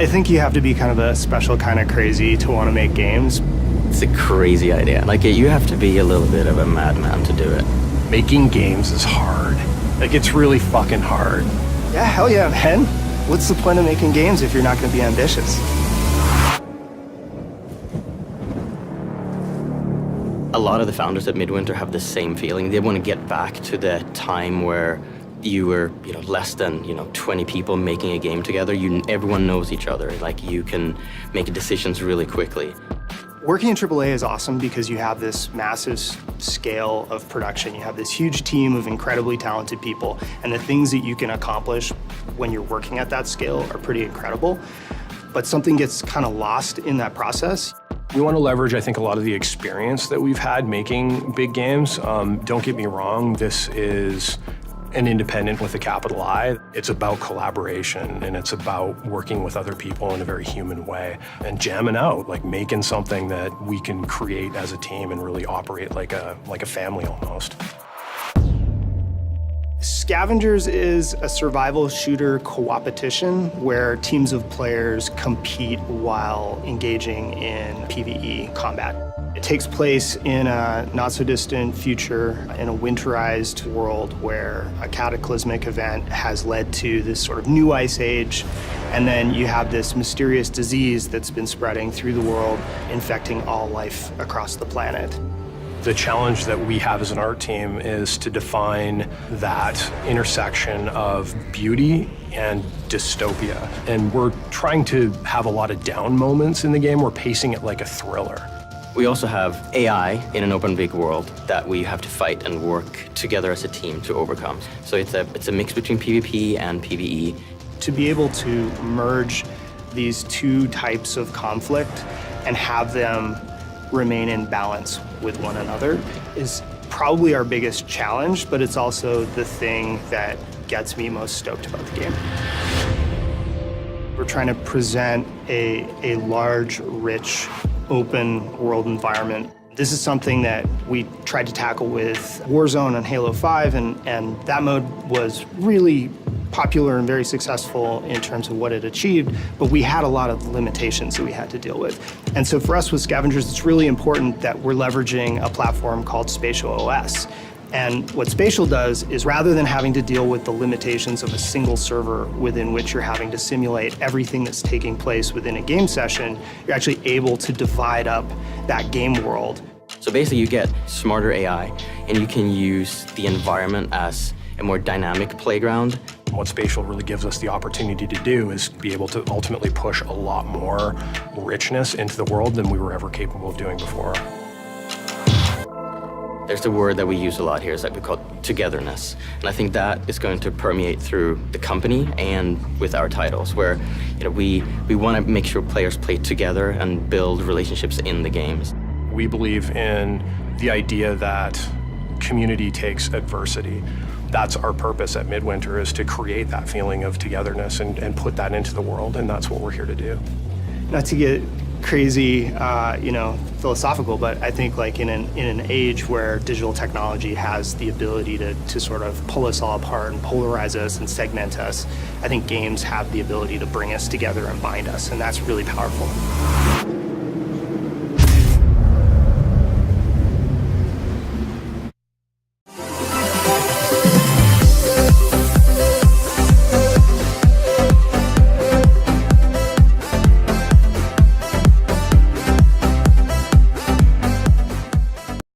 I think you have to be kind of a special kind of crazy to want to make games. It's a crazy idea. Like, you have to be a little bit of a madman to do it. Making games is hard. Like, it's really fucking hard. Yeah, hell yeah, man. What's the point of making games if you're not going to be ambitious? A lot of the founders at Midwinter have the same feeling. They want to get back to the time where you were, less than, 20 people making a game together. Everyone knows each other. Like, you can make decisions really quickly. Working in AAA is awesome because you have this massive scale of production. You have this huge team of incredibly talented people, and the things that you can accomplish when you're working at that scale are pretty incredible. But something gets kind of lost in that process. We want to leverage, I think, a lot of the experience that we've had making big games. Don't get me wrong, this is an independent with a capital I. It's about collaboration, and it's about working with other people in a very human way and jamming out, like making something that we can create as a team and really operate like a family almost. Scavengers is a survival shooter co-opetition where teams of players compete while engaging in PvE combat. It takes place in a not-so-distant future in a winterized world where a cataclysmic event has led to this sort of new ice age, and then you have this mysterious disease that's been spreading through the world, infecting all life across the planet. The challenge that we have as an art team is to define that intersection of beauty and dystopia. And we're trying to have a lot of down moments in the game. We're pacing it like a thriller. We also have AI in an open big world that we have to fight and work together as a team to overcome. So it's a mix between PvP and PvE. To be able to merge these two types of conflict and have them remain in balance with one another is probably our biggest challenge, but it's also the thing that gets me most stoked about the game. We're trying to present a large, rich, open world environment. This is something that we tried to tackle with Warzone and Halo 5, and that mode was really popular and very successful in terms of what it achieved, but we had a lot of limitations that we had to deal with. And so for us with Scavengers, it's really important that we're leveraging a platform called Spatial OS. And what Spatial does is, rather than having to deal with the limitations of a single server within which you're having to simulate everything that's taking place within a game session, you're actually able to divide up that game world. So basically you get smarter AI, and you can use the environment as a more dynamic playground. What Spatial really gives us the opportunity to do is be able to ultimately push a lot more richness into the world than we were ever capable of doing before. There's the word that we use a lot here is that we call togetherness. And I think that is going to permeate through the company and with our titles, where we want to make sure players play together and build relationships in the games. We believe in the idea that community takes adversity. That's our purpose at Midwinter, is to create that feeling of togetherness and put that into the world, and that's what we're here to do. Not to get crazy, philosophical, but I think like in an age where digital technology has the ability to sort of pull us all apart and polarize us and segment us, I think games have the ability to bring us together and bind us, and that's really powerful.